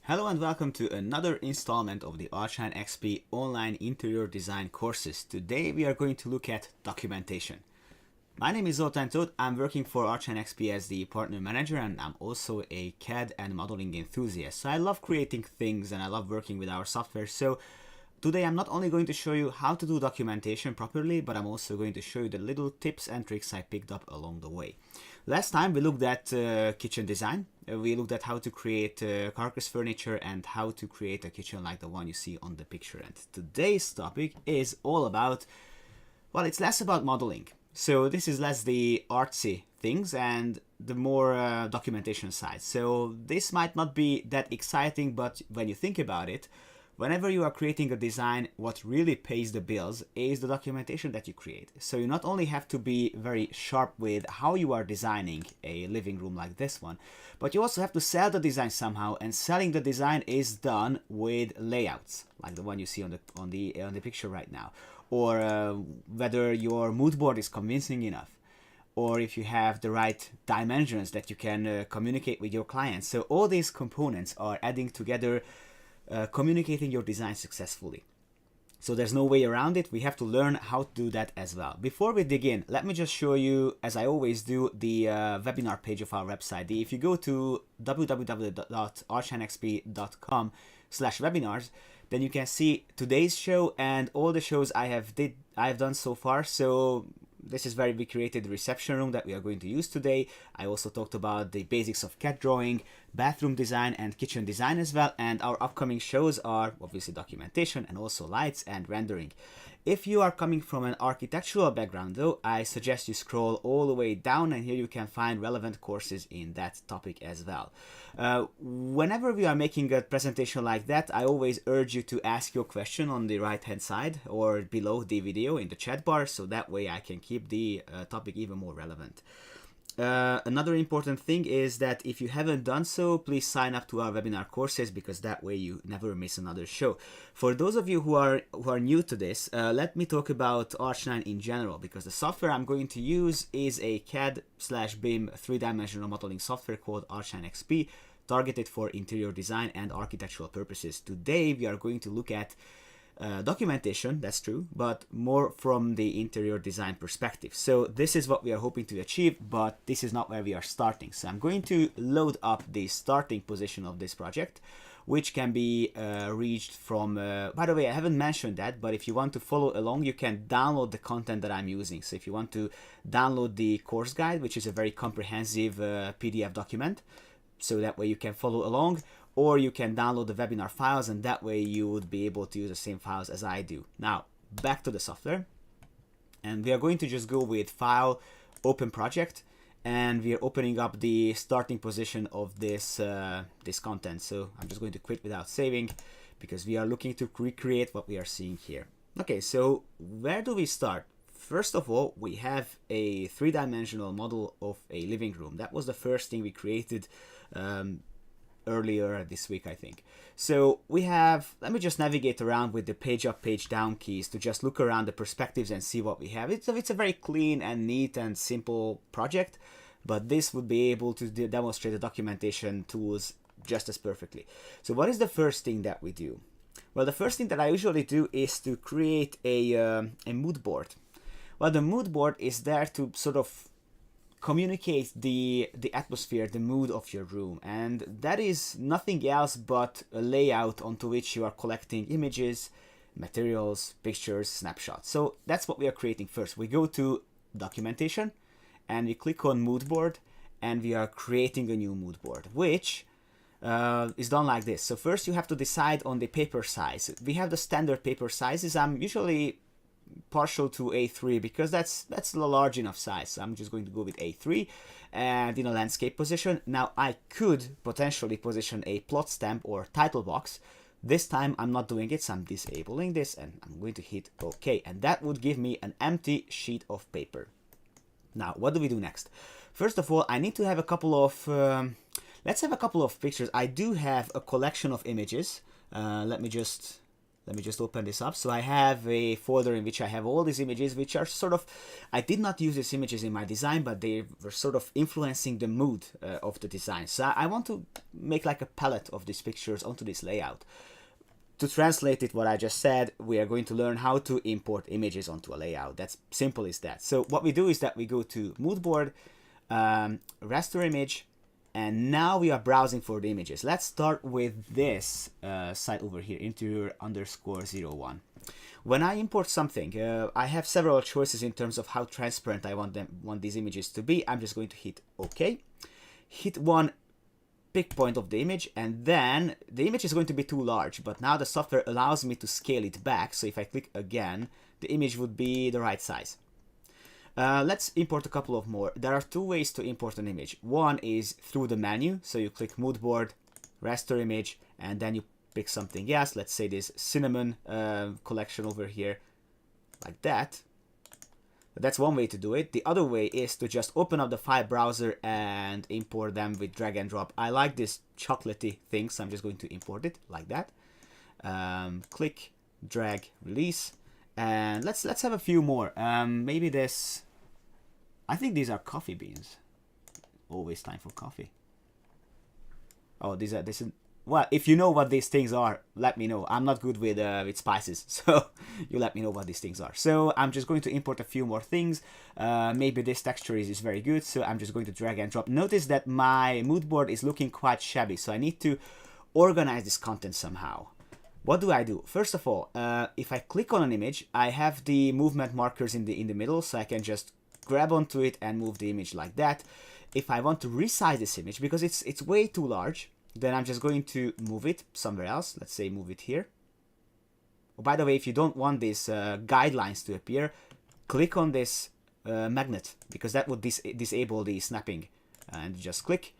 Hello and welcome to another installment of the ARCHLine.XP online interior design courses. Today we are going to look at documentation. My name is Zoltán Tóth. I'm working for ARCHLine.XP as the partner manager, and I'm also a CAD and modeling enthusiast. So I love creating things and I love working with our software. So today I'm not only going to show you how to do documentation properly, but I'm also going to show you the little tips and tricks I picked up along the way. Last time we looked at kitchen design. We looked at how to create carcass furniture and how to create a kitchen like the one you see on the picture. And today's topic is all about, well, it's less about modeling. So this is less the artsy things and the more documentation side. So this might not be that exciting, but when you think about it, whenever you are creating a design, what really pays the bills is the documentation that you create. So you not only have to be very sharp with how you are designing a living room like this one, but you also have to sell the design somehow, and selling the design is done with layouts, like the one you see on the picture right now, or whether your mood board is convincing enough, or if you have the right dimensions that you can communicate with your clients. So all these components are adding together, communicating your design successfully. So there's no way around it. We have to learn how to do that as well. Before we dig in, let me just show you, as I always do, the webinar page of our website. If you go to www.archline.xp.com/webinars, then you can see today's show and all the shows I have done so far. So this is where we created the reception room that we are going to use today. I also talked about the basics of CAD drawing, bathroom design, and kitchen design as well. And our upcoming shows are obviously documentation and also lights and rendering. If you are coming from an architectural background though, I suggest you scroll all the way down, and here you can find relevant courses in that topic as well. Whenever we are making a presentation like that, I always urge you to ask your question on the right hand side or below the video in the chat bar, so that way I can keep the topic even more relevant. Another important thing is that if you haven't done so, please sign up to our webinar courses, because that way you never miss another show. For those of you who are new to this, let me talk about ARCHLine in general, because the software I'm going to use is a CAD/BIM three-dimensional modeling software called ARCHLine.XP, targeted for interior design and architectural purposes. Today we are going to look at documentation, that's true, but more from the interior design perspective. So this is what we are hoping to achieve, but this is not where we are starting. So I'm going to load up the starting position of this project, which can be reached from, by the way, I haven't mentioned that, but if you want to follow along, you can download the content that I'm using. So if you want to download the course guide, which is a very comprehensive PDF document, so that way you can follow along, or you can download the webinar files, and that way you would be able to use the same files as I do. Now, back to the software, and we are going to just go with File, Open Project, and we are opening up the starting position of this this content. So I'm just going to quit without saving, because we are looking to recreate what we are seeing here. Okay, so where do we start? First of all, we have a three-dimensional model of a living room. That was the first thing we created earlier this week, I think. So we have, let me just navigate around with the page up, page down keys to just look around the perspectives and see what we have. It's a very clean and neat and simple project, but this would be able to demonstrate the documentation tools just as perfectly. So what is the first thing that we do? Well, the first thing that I usually do is to create a mood board. Well, the mood board is there to sort of communicate the atmosphere, the mood of your room, and that is nothing else but a layout onto which you are collecting images, materials, pictures, snapshots. So that's what we are creating first. We go to documentation and we click on mood board, and we are creating a new mood board, which is done like this. So first you have to decide on the paper size. We have the standard paper sizes. I'm usually partial to A3 because that's a large enough size. So I'm just going to go with A3 and in a landscape position. Now I could potentially position a plot stamp or title box. This time I'm not doing it, so I'm disabling this and I'm going to hit OK, and that would give me an empty sheet of paper. Now what do we do next? First of all, I need to have a couple of let's have a couple of pictures. I do have a collection of images. Let me just Let me just open this up. So I have a folder in which I have all these images, which are sort of, I did not use these images in my design, but they were sort of influencing the mood of the design. So I want to make like a palette of these pictures onto this layout. To translate it, what I just said, we are going to learn how to import images onto a layout. That's simple as that. So what we do is that we go to mood board, raster image, and now we are browsing for the images. Let's start with this site over here, interior_01. When I import something, I have several choices in terms of how transparent I want these images to be. I'm just going to hit OK. Hit one pick point of the image, and then the image is going to be too large, but now the software allows me to scale it back. So if I click again, the image would be the right size. Let's import a couple of more. There are two ways to import an image. One is through the menu. So you click mood board, raster image, and then you pick something else. Let's say this cinnamon collection over here, like that. That's one way to do it. The other way is to just open up the file browser and import them with drag and drop. I like this chocolatey thing, so I'm just going to import it like that. Click, drag, release. And let's have a few more. Maybe this. I think these are coffee beans. Always time for coffee. Oh, these are this. Well, if you know what these things are, let me know. I'm not good with spices, so you let me know what these things are. So I'm just going to import a few more things. Maybe this texture is very good, so I'm just going to drag and drop. Notice that my mood board is looking quite shabby, so I need to organize this content somehow. What do I do? First of all, if I click on an image, I have the movement markers in the middle, so I can just grab onto it and move the image like that. If I want to resize this image, because it's way too large, then I'm just going to move it somewhere else. Let's say move it here. Oh, by the way, if you don't want these guidelines to appear, click on this magnet, because that would disable the snapping. And just click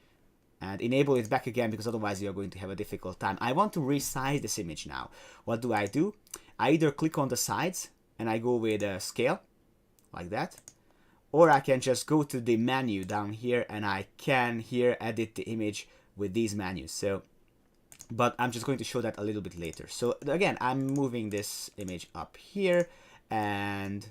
and enable it back again, because otherwise you're going to have a difficult time. I want to resize this image now. What do? I either click on the sides and I go with scale, like that, or I can just go to the menu down here and I can here edit the image with these menus. So, but I'm just going to show that a little bit later. So again, I'm moving this image up here, and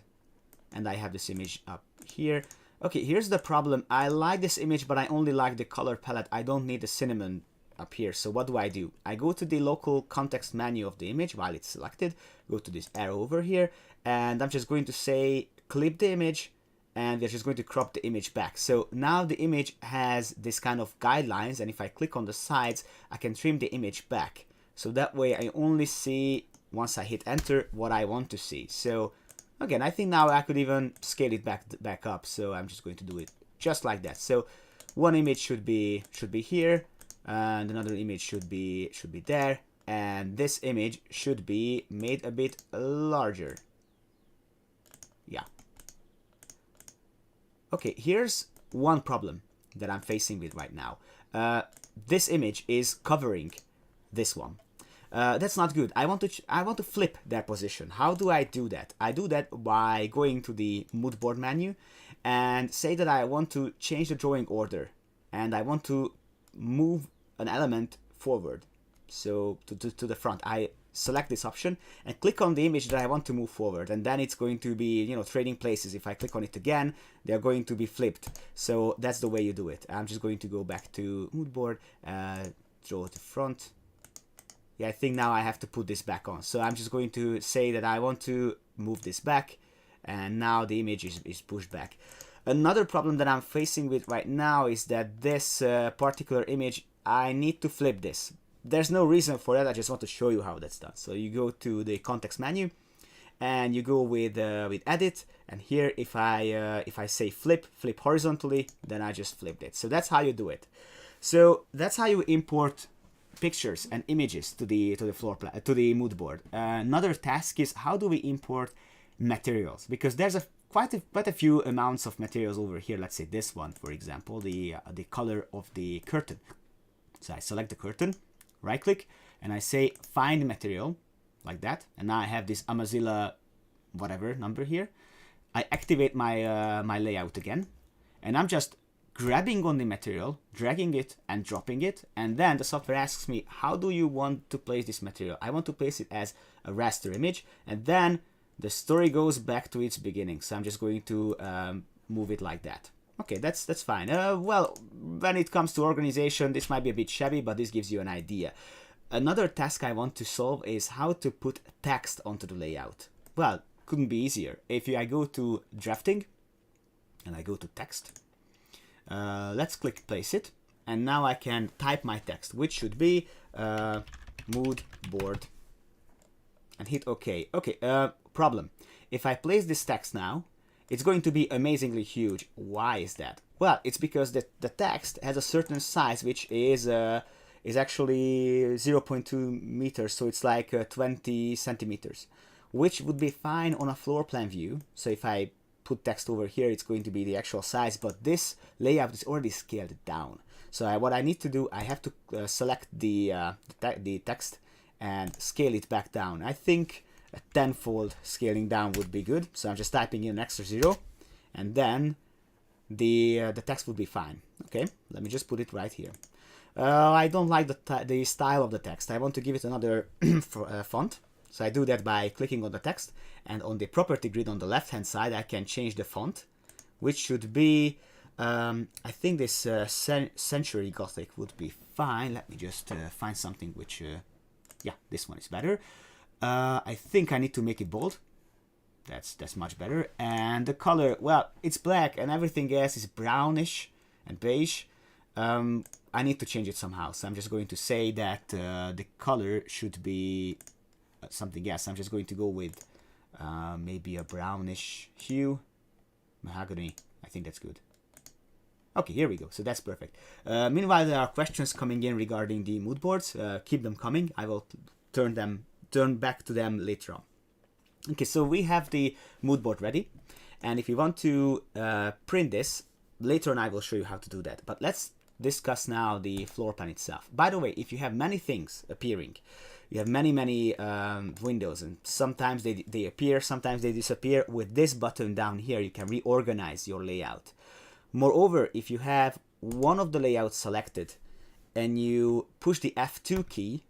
I have this image up here. Okay, here's the problem. I like this image, but I only like the color palette. I don't need the cinnamon up here. So what do? I go to the local context menu of the image while it's selected, go to this arrow over here, and I'm just going to say clip the image, and we're just going to crop the image back. So now the image has this kind of guidelines, and if I click on the sides, I can trim the image back. So that way I only see, once I hit enter, what I want to see. So again, I think now I could even scale it back up. So I'm just going to do it just like that. So one image should be here, and another image should be there, and this image should be made a bit larger. Yeah. Okay, here's one problem that I'm facing with right now. This image is covering this one. That's not good. I want to flip their position. How do I do that? I do that by going to the mood board menu and say that I want to change the drawing order, and I want to move an element forward, so to the front. I select this option and click on the image that I want to move forward, and then it's going to be, you know, trading places. If I click on it again, they're going to be flipped. So that's the way you do it. I'm just going to go back to mood board, draw to front. Yeah, I think now I have to put this back on. So I'm just going to say that I want to move this back, and now the image is pushed back. Another problem that I'm facing with right now is that this particular image, I need to flip this. There's no reason for that. I just want to show you how that's done. So you go to the context menu, and you go with edit, and here if I say flip horizontally, then I just flipped it. So that's how you do it. So that's how you import pictures and images to the floor plan, to the mood board. Another task is, how do we import materials? Because there's quite a few amounts of materials over here. Let's say this one, for example, the color of the curtain. So I select the curtain, right click, and I say find material, like that, and now I have this Amazilla whatever number here. I activate my my layout again, and I'm just grabbing on the material, dragging it and dropping it, and then the software asks me, how do you want to place this material? I want to place it as a raster image, and then the story goes back to its beginning. So I'm just going to move it like that. Okay, that's fine. Well, when it comes to organization, this might be a bit shabby, but this gives you an idea. Another task I want to solve is how to put text onto the layout. Well, couldn't be easier. If I go to drafting and I go to text, let's click place it, and now I can type my text, which should be mood board, and hit OK. Okay, problem. If I place this text now, it's going to be amazingly huge. Why is that? Well, it's because the text has a certain size, which is actually 0.2 meters, so it's like 20 centimeters, which would be fine on a floor plan view. So if I put text over here, it's going to be the actual size, but this layout is already scaled down. So what I need to do, I have to select the text and scale it back down. I think a tenfold scaling down would be good. So I'm just typing in an extra 0, and then the text would be fine. Okay, let me just put it right here. I don't like the style of the text. I want to give it another font. So I do that by clicking on the text, and on the property grid on the left hand side I can change the font, which should be I think this Century Gothic would be fine. Let me just find something which yeah, this one is better. I think I need to make it bold. That's much better. And the color, well, it's black and everything else is brownish and beige. I need to change it somehow, so I'm just going to say that the color should be something else. I'm just going to go with maybe a brownish hue. Mahogany, I think that's good. Okay, here we go, so that's perfect. Meanwhile, there are questions coming in regarding the mood boards. Keep them coming. I will turn back to them later on. Okay, so we have the mood board ready, and if you want to print this, later on I will show you how to do that. But let's discuss now the floor plan itself. By the way, if you have many things appearing, you have many windows, and sometimes they appear, sometimes they disappear. With this button down here, you can reorganize your layout. Moreover, if you have one of the layouts selected and you push the F2 key,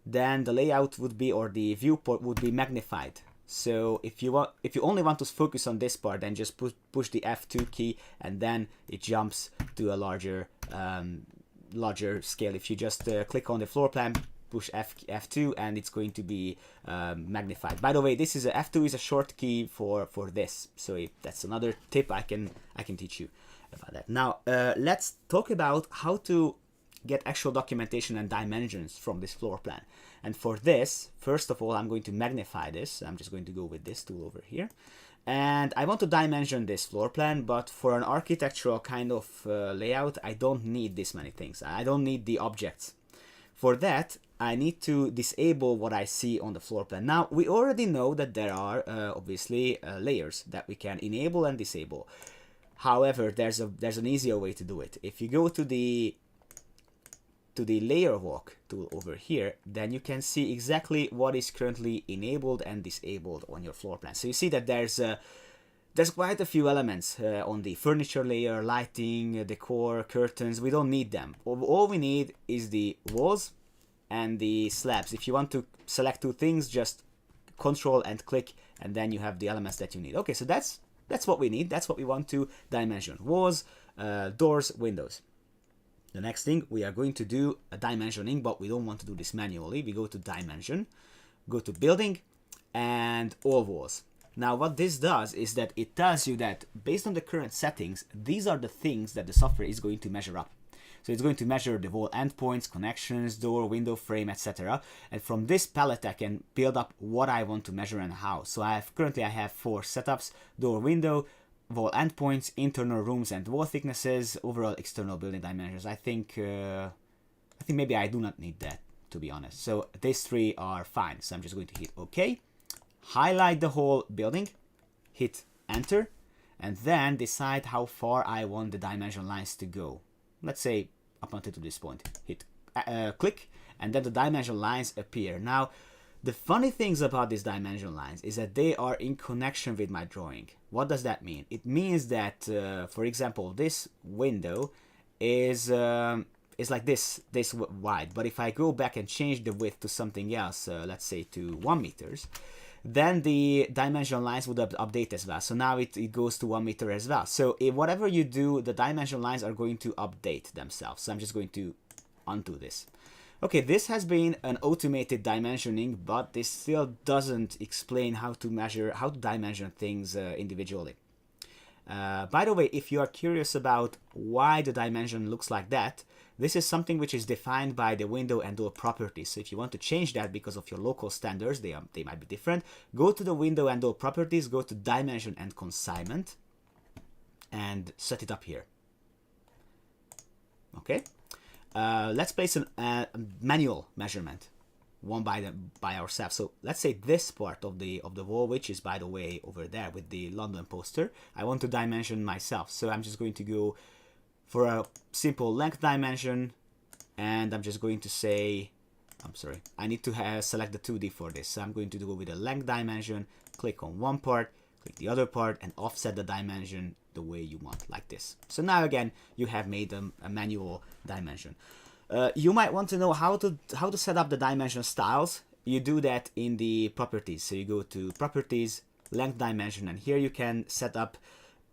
then the layout would be, or the viewport would be magnified. So if you only want to focus on this part, then just push the F2 key, and then it jumps to a larger scale. If you just click on the floor plan, push F2, and it's going to be magnified. By the way, this is F2 is a short key for this. So that's another tip I can teach you about that. Now let's talk about how to get actual documentation and dimensions from this floor plan. And for this, first of all, I'm going to magnify this. I'm just going to go with this tool over here, and I want to dimension this floor plan. But for an architectural kind of layout, I don't need this many things. I don't need the objects. For that, I need to disable what I see on the floor plan. Now, we already know that there are obviously layers that we can enable and disable. However, there's an easier way to do it. If you go to the layer walk tool over here, then you can see exactly what is currently enabled and disabled on your floor plan. So you see that there's quite a few elements on the furniture layer, lighting, decor, curtains. We don't need them. All we need is the walls and the slabs. If you want to select two things, just control and click, and then you have the elements that you need. Okay, so that's what we need. That's what we want to dimension: walls, doors, windows. The next thing, we are going to do a dimensioning, but we don't want to do this manually. We go to dimension, go to building, and all walls. Now what this does is that it tells you that based on the current settings, these are the things that the software is going to measure up. So it's going to measure the wall endpoints, connections, door, window frame, etc. And from this palette I can build up what I want to measure and how. So currently I have 4 setups: door, window, wall endpoints, internal rooms and wall thicknesses, overall external building dimensions. I think maybe I do not need that, to be honest. So these 3 are fine. So I'm just going to hit OK, highlight the whole building, hit enter, and then decide how far I want the dimension lines to go. Let's say up until this point. Hit click, and then the dimension lines appear. Now The funny things about these dimension lines is that they are in connection with my drawing. What does that mean? It means that, for example, this window is like this wide. But if I go back and change the width to something else, let's say to 1 meters, then the dimension lines would update as well. So now it goes to 1 meter as well. So whatever you do, the dimension lines are going to update themselves. So I'm just going to undo this. Okay, this has been an automated dimensioning, but this still doesn't explain how to dimension things individually. By the way, if you are curious about why the dimension looks like that, this is something which is defined by the window and door properties. So if you want to change that because of your local standards, they might be different, go to the window and door properties, go to dimension and consignment, and set it up here. Okay. Let's place a manual measurement, one by ourselves. So let's say this part of the wall, which is by the way over there with the London poster, I want to dimension myself. So I'm just going to go for a simple length dimension, and I'm just going to say, I'm sorry, I need to select the 2D for this. So I'm going to go with a length dimension, click on one part, click the other part, and offset the dimension the way you want, like this. So now again, you have made a manual dimension. You might want to know how to set up the dimension styles. You do that in the properties. So you go to properties, length dimension, and here you can set up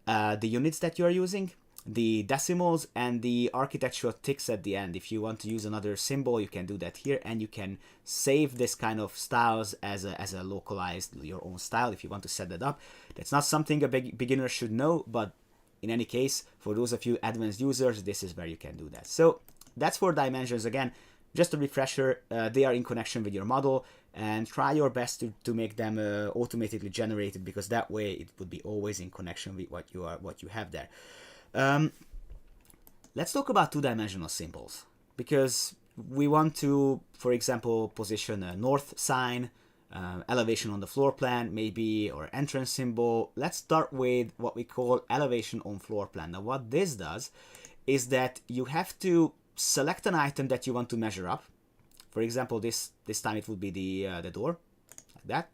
the units that you are using, the decimals, and the architectural ticks at the end. If you want to use another symbol, you can do that here, and you can save this kind of styles as a localized, your own style if you want to set that up. That's not something a beginner should know, but in any case, for those of you advanced users, this is where you can do that. So that's for dimensions. Again, just a refresher, they are in connection with your model, and try your best to make them automatically generated, because that way it would be always in connection with what you have there. Let's talk about two-dimensional symbols, because we want to, for example, position a north sign, elevation on the floor plan, maybe, or entrance symbol. Let's start with what we call elevation on floor plan. Now, what this does is that you have to select an item that you want to measure up. For example, this time it would be the door, like that.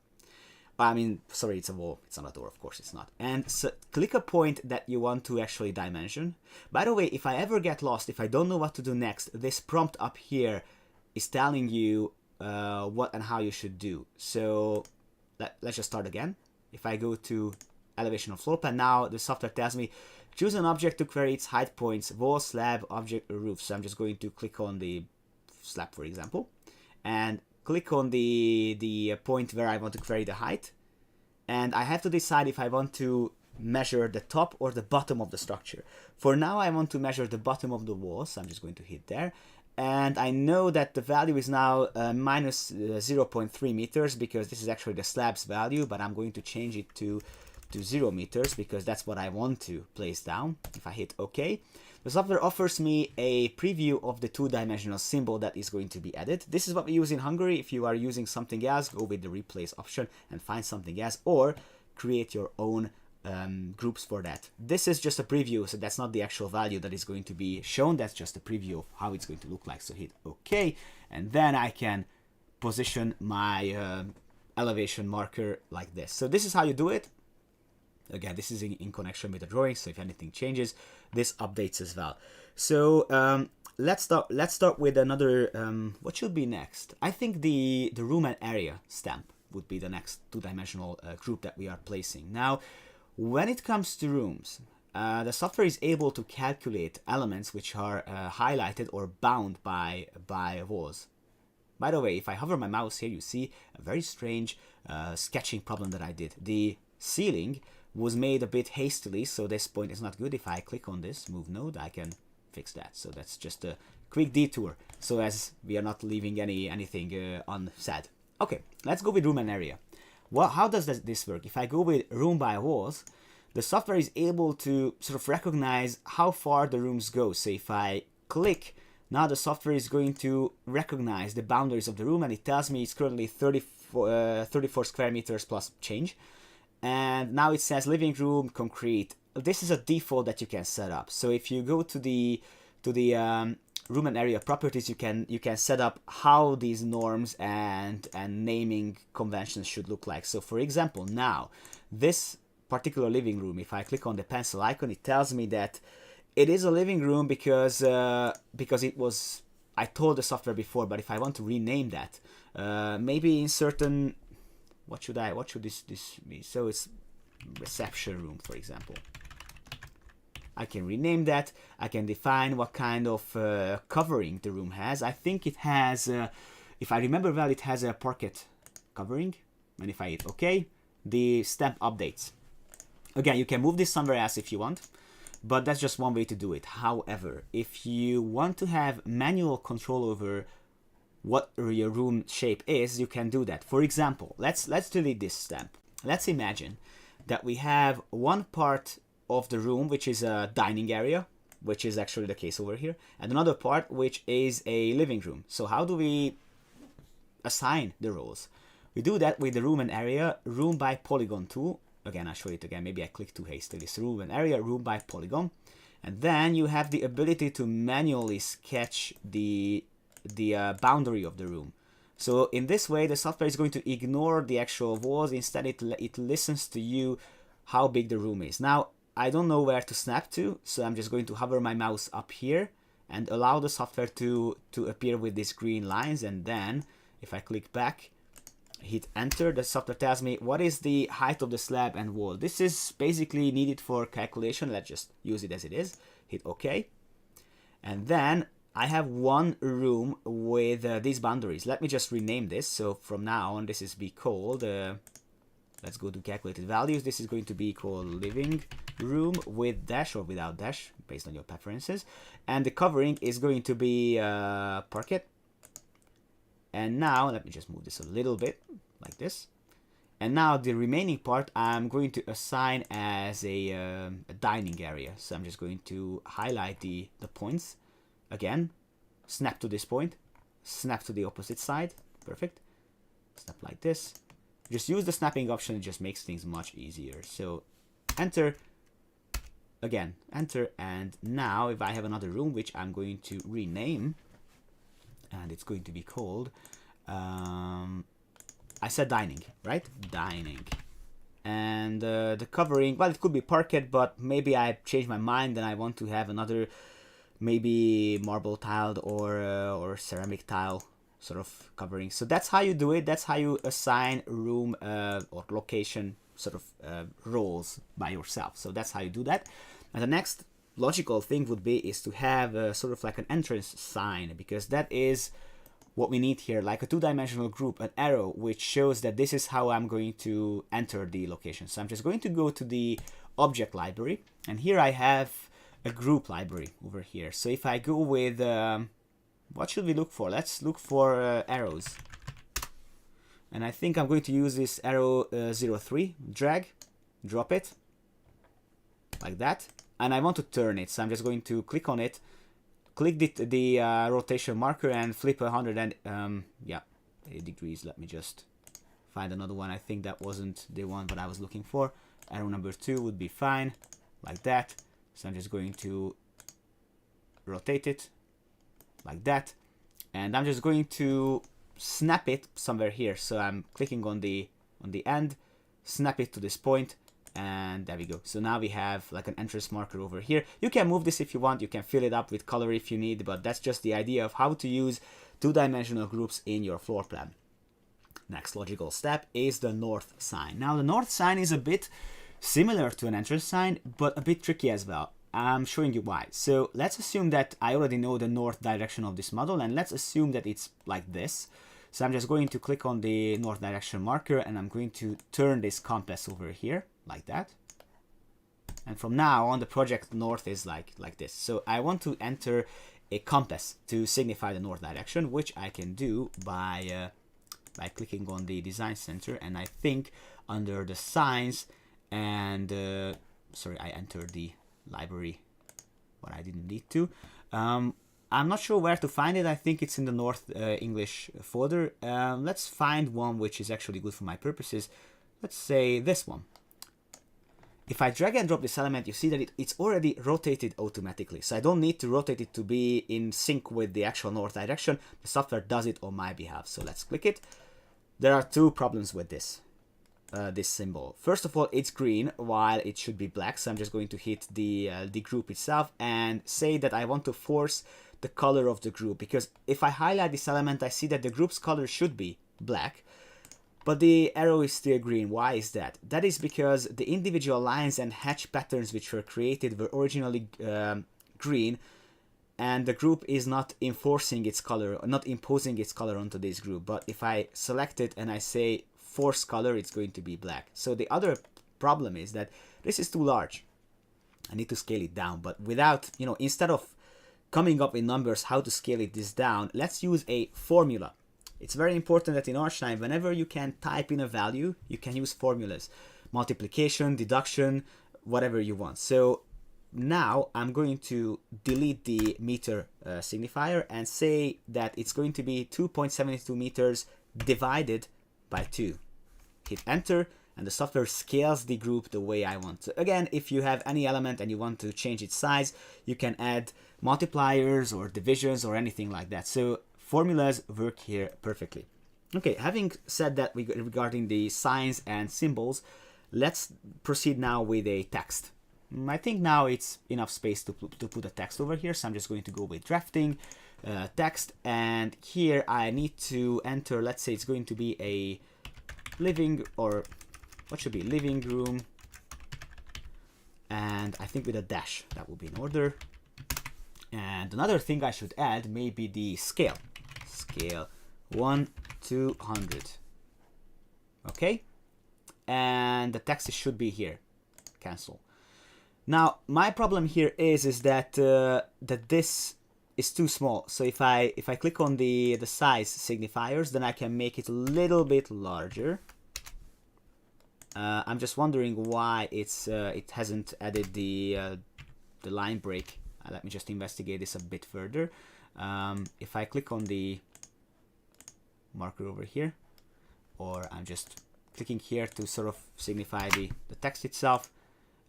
I mean, sorry, it's a wall. It's not a door, of course it's not. And so click a point that you want to actually dimension. By the way, if I ever get lost, if I don't know what to do next, this prompt up here is telling you what and how you should do. So let's just start again. If I go to elevation of floor plan, now the software tells me choose an object to query its height points, wall, slab, object, or roof. So I'm just going to click on the slab, for example, and click on the point where I want to query the height, and I have to decide if I want to measure the top or the bottom of the structure. For now, I want to measure the bottom of the wall, so I'm just going to hit there, and I know that the value is now minus 0.3 meters, because this is actually the slab's value, but I'm going to change it to 0 meters, because that's what I want to place down. If I hit OK, the software offers me a preview of the two-dimensional symbol that is going to be added. This is what we use in Hungary. If you are using something else, go with the replace option and find something else, or create your own groups for that. This is just a preview, so that's not the actual value that is going to be shown. That's just a preview of how it's going to look like. So hit OK, and then I can position my elevation marker like this. So this is how you do it. Again, this is in connection with the drawing, so if anything changes, this updates as well. So let's start with another. What should be next? I think the room and area stamp would be the next two-dimensional group that we are placing. Now, when it comes to rooms, the software is able to calculate elements which are highlighted or bound by walls. By the way, if I hover my mouse here, you see a very strange sketching problem that I did. The ceiling was made a bit hastily, so this point is not good. If I click on this move node, I can fix that. So that's just a quick detour, so as we are not leaving anything unsaid. Okay, let's go with room and area. Well, how does this work? If I go with room by walls, the software is able to sort of recognize how far the rooms go. So if I click, now the software is going to recognize the boundaries of the room, and it tells me it's currently 34 square meters plus change. And now it says living room, concrete. This is a default that you can set up. So if you go to the room and area properties, you can set up how these norms and naming conventions should look like. So for example, now this particular living room, if I click on the pencil icon, it tells me that it is a living room because it was, I told the software before. But if I want to rename that, maybe in certain, what should this be? So it's reception room, for example. I can rename that. I can define what kind of covering the room has. I think it has, if I remember well, it has a parquet covering. And if I hit OK, the stamp updates. Again, you can move this somewhere else if you want, but that's just one way to do it. However, if you want to have manual control over what your room shape is, you can do that. For example, let's delete this stamp. Let's imagine that we have one part of the room which is a dining area, which is actually the case over here, and another part which is a living room. So how do we assign the roles? We do that with the room and area room by polygon tool. Again, I'll show it again. Maybe I clicked too hastily. So room and area room by polygon, and then you have the ability to manually sketch the boundary of the room. So in this way, the software is going to ignore the actual walls. Instead, it listens to you how big the room is. Now, I don't know where to snap to, so I'm just going to hover my mouse up here and allow the software to appear with these green lines. And then if I click back, hit enter, the software tells me what is the height of the slab and wall. This is basically needed for calculation. Let's just use it as it is. Hit OK. And then I have one room with these boundaries. Let me just rename this. So from now on, this is be called, let's go to calculated values. This is going to be called living room with dash or without dash, based on your preferences. And the covering is going to be parquet. And now, let me just move this a little bit, like this. And now the remaining part I'm going to assign as a dining area. So I'm just going to highlight the points. Again, snap to this point, snap to the opposite side. Perfect. Snap like this. Just use the snapping option, it just makes things much easier. So enter, again, enter, and now if I have another room which I'm going to rename, and it's going to be called, I said dining, right? Dining. And the covering, well, it could be parquet, but maybe I changed my mind and I want to have another, maybe marble tiled or ceramic tile sort of covering. So that's how you do it. That's how you assign room or location sort of roles by yourself. So that's how you do that. And the next logical thing would be is to have sort of like an entrance sign, because that is what we need here, like a two-dimensional group, an arrow which shows that this is how I'm going to enter the location. So I'm just going to go to the object library, and here I have a group library over here. So if I go with what should we look for? Let's look for arrows. And I think I'm going to use this arrow 03, drag, drop it, like that. And I want to turn it, so I'm just going to click on it, click the rotation marker and flip 100 and, yeah, 8 degrees. Let me just find another one. I think that wasn't the one that I was looking for. Arrow number 2 would be fine, like that. So I'm just going to rotate it like that, and I'm just going to snap it somewhere here. So I'm clicking on the end, snap it to this point, and there we go. So now we have like an entrance marker over here. You can move this if you want, you can fill it up with color if you need, but that's just the idea of how to use two-dimensional groups in your floor plan. Next logical step is the north sign. Now the north sign is a bit similar to an entrance sign, but a bit tricky as well. I'm showing you why. So let's assume that I already know the north direction of this model, and let's assume that it's like this. So I'm just going to click on the north direction marker, and I'm going to turn this compass over here, like that. And from now on, the project north is like this. So I want to enter a compass to signify the north direction, which I can do by clicking on the design center, and I think under the signs and sorry, I entered the library, but I didn't need to. I'm not sure where to find it. I think it's in the North English folder. Let's find one which is actually good for my purposes. Let's say this one. if I drag and drop this element, you see that it's already rotated automatically. So I don't need to rotate it to be in sync with the actual north direction. The software does it on my behalf. So let's click it. There are two problems with this. This symbol. First of all, it's green while it should be black. So I'm just going to hit the group itself and say that I want to force the color of the group, because if I highlight this element, I see that the group's color should be black, but the arrow is still green. Why is that? That is because the individual lines and hatch patterns which were created were originally green, and the group is not enforcing its color, not imposing its color onto this group. But if I select it and I say force color, it's going to be black. So the other problem is that this is too large. I need to scale it down, but without, instead of coming up with numbers how to scale this down, let's use a formula. It's very important that in ARCHLine, whenever you can type in a value, you can use formulas. Multiplication, deduction, whatever you want. So now I'm going to delete the meter signifier and say that it's going to be 2.72 meters divided by 2. Hit enter, and the software scales the group the way I want. So again, if you have any element and you want to change its size, you can add multipliers or divisions or anything like that. So formulas work here perfectly. Okay, having said that regarding the signs and symbols, let's proceed now with a text. I think now it's enough space to put a text over here, so I'm just going to go with drafting, text, and here I need to enter, let's say it's going to be a living, or what should be, living room, and I think with a dash, that would be in order. And another thing I should add may be the scale. Scale 1 to 100. Okay, and the text should be here. Cancel. Now my problem here is that that this is too small. So if I click on the size signifiers, then I can make it a little bit larger. I'm just wondering why it hasn't added the line break. Let me just investigate this a bit further. If I click on the marker over here, or I'm just clicking here to sort of signify the text itself,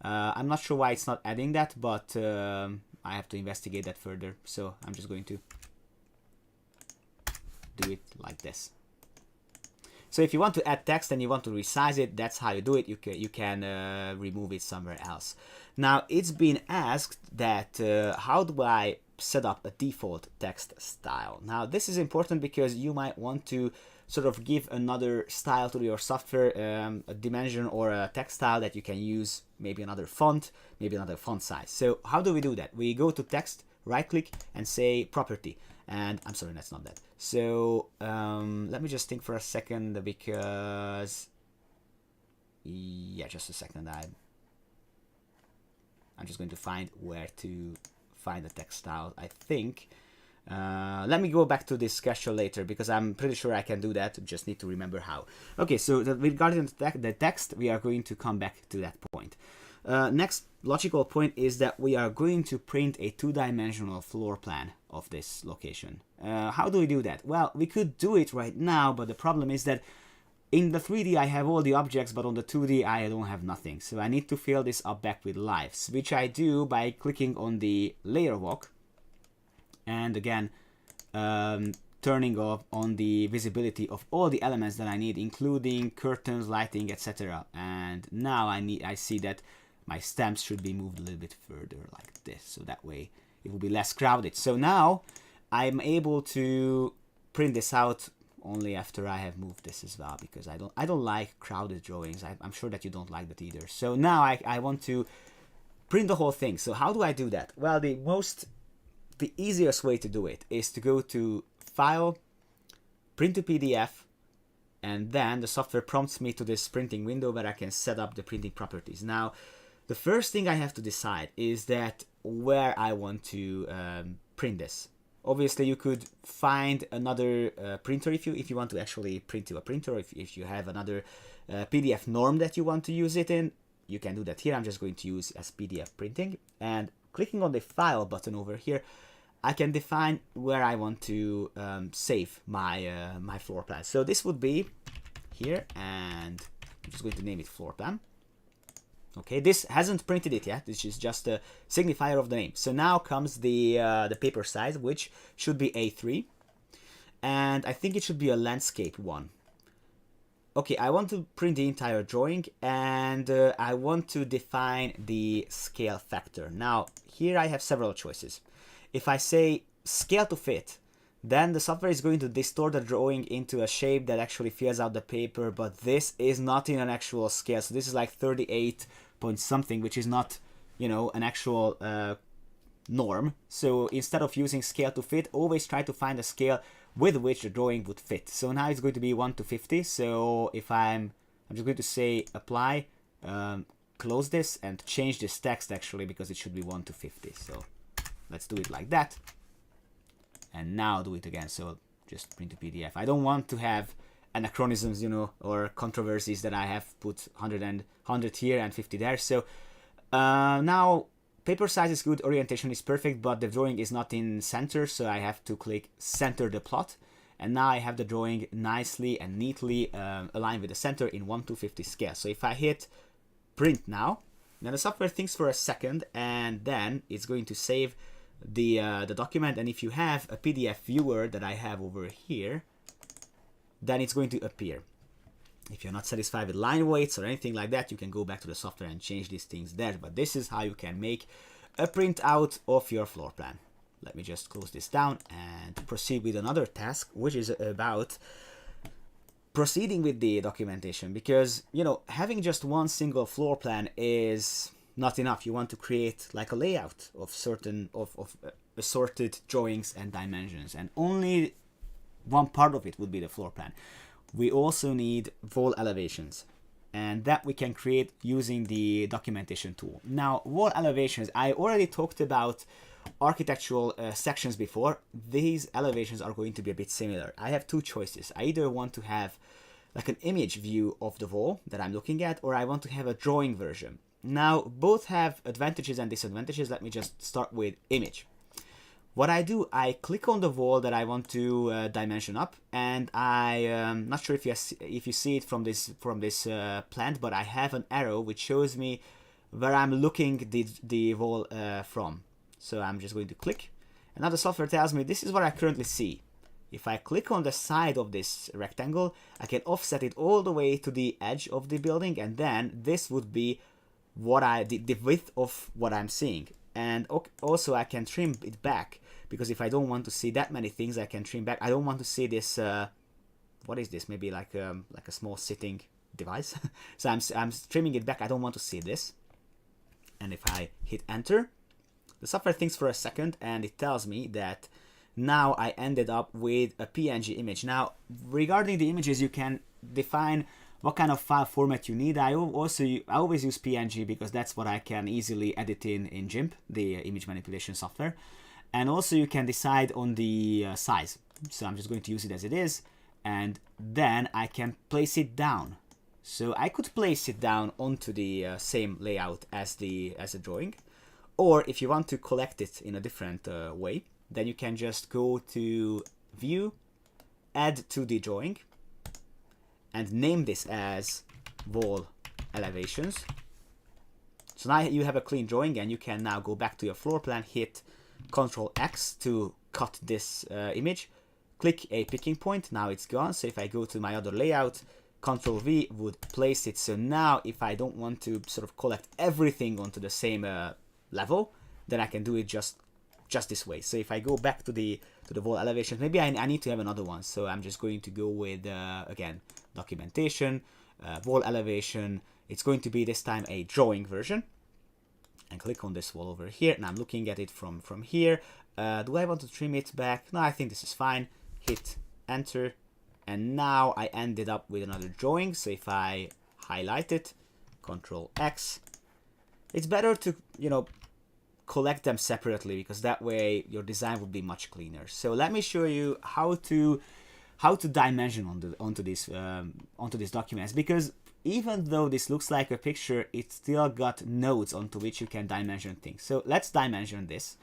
I'm not sure why it's not adding that, but I have to investigate that further. So I'm just going to do it like this. So if you want to add text and you want to resize it, that's how you do it. You can remove it somewhere else. Now it's been asked that how do I set up a default text style? Now this is important because you might want to sort of give another style to your software, a dimension or a text style that you can use, maybe another font, maybe another font size. So how do we do that? We go to text, right click and say property. And I'm sorry, that's not that. So let me just think for a second, because yeah, just a second. I'm just going to find where to find the text style. I think let me go back to this schedule later, because I'm pretty sure I can do that. Just need to remember how. Okay, so regarding the text, we are going to come back to that point. Next logical point is that we are going to print a two-dimensional floor plan of this location. How do we do that? Well, we could do it right now, but the problem is that in the 3D I have all the objects, but on the 2D I don't have nothing. So I need to fill this up back with lives, which I do by clicking on the layer walk and again turning off on the visibility of all the elements that I need, including curtains, lighting, etc. And now I see that my stamps should be moved a little bit further like this, so that way it will be less crowded. So now I'm able to print this out only after I have moved this as well, because I don't like crowded drawings. I'm sure that you don't like that either. So now I want to print the whole thing. So how do I do that? Well, the easiest way to do it is to go to File, Print to PDF, and then the software prompts me to this printing window where I can set up the printing properties. Now, the first thing I have to decide is that where I want to print this. Obviously, you could find another printer if you want to actually print to a printer, or if you have another PDF norm that you want to use it in, you can do that here. I'm just going to use as PDF printing, and clicking on the File button over here, I can define where I want to save my my floor plan. So this would be here, and I'm just going to name it floor plan. Okay, this hasn't printed it yet. This is just a signifier of the name. So now comes the paper size, which should be A3, and I think it should be a landscape one. Okay, I want to print the entire drawing, and I want to define the scale factor. Now, here I have several choices. If I say scale to fit, then the software is going to distort the drawing into a shape that actually fills out the paper, but this is not in an actual scale. So this is like 38 point something, which is not, you know, an actual norm. So instead of using scale to fit, always try to find a scale with which the drawing would fit. So now it's going to be 1 to 50. So if I'm just going to say apply, close this and change this text actually, because it should be 1 to 50. So let's do it like that. And now do it again. So just print a PDF. I don't want to have anachronisms, you know, or controversies that I have put 100 here and 50 there. So now paper size is good, orientation is perfect, but the drawing is not in center. So I have to click center the plot. And now I have the drawing nicely and neatly aligned with the center in 1 to 50 scale. So if I hit print now, then the software thinks for a second, and then it's going to save the document. And if you have a PDF viewer that I have over here, then it's going to appear. If you're not satisfied with line weights or anything like that, you can go back to the software and change these things there. But this is how you can make a printout of your floor plan. Let me just close this down and proceed with another task, which is about proceeding with the documentation, because, you know, having just one single floor plan is not enough. You want to create like a layout of certain assorted drawings and dimensions, and only one part of it would be the floor plan. We also need wall elevations, and that we can create using the documentation tool. Now, wall elevations, I already talked about architectural sections before. These elevations are going to be a bit similar. I have two choices. I either want to have like an image view of the wall that I'm looking at, or I want to have a drawing version. Now, both have advantages and disadvantages. Let me just start with image. What I do, I click on the wall that I want to dimension up, and I'm not sure if you see it from this plant, but I have an arrow which shows me where I'm looking the wall from. So I'm just going to click, and now the software tells me this is what I currently see. If I click on the side of this rectangle, I can offset it all the way to the edge of the building, and then this would be what the width of what I'm seeing. And also I can trim it back, because if I don't want to see that many things, I can trim back. I don't want to see this, what is this? Maybe like a small sitting device. So I'm trimming it back. I don't want to see this. And if I hit enter, the software thinks for a second, and it tells me that now I ended up with a PNG image. Now, regarding the images, you can define what kind of file format you need. I always use PNG because that's what I can easily edit in GIMP, the image manipulation software. And also you can decide on the size. So I'm just going to use it as it is, and then I can place it down. So I could place it down onto the same layout as the drawing. Or if you want to collect it in a different way, then you can just go to View, Add to the Drawing, and name this as Wall Elevations. So now you have a clean drawing, and you can now go back to your floor plan, hit Ctrl X to cut this image, click a picking point, now it's gone. So if I go to my other layout, Ctrl V would place it. So now if I don't want to sort of collect everything onto the same level, then I can do it just this way. So if I go back to the wall elevation, maybe I need to have another one. So I'm just going to go with again, documentation, wall elevation. It's going to be this time a drawing version, and click on this wall over here, and I'm looking at it from here. Do I want to trim it back? No, I think this is fine. Hit enter, and now I ended up with another drawing. So if I highlight it, Ctrl X, it's better to, you know, collect them separately, because that way your design would be much cleaner. So let me show you how to dimension onto these documents, because even though this looks like a picture, it's still got nodes onto which you can dimension things. So let's dimension this,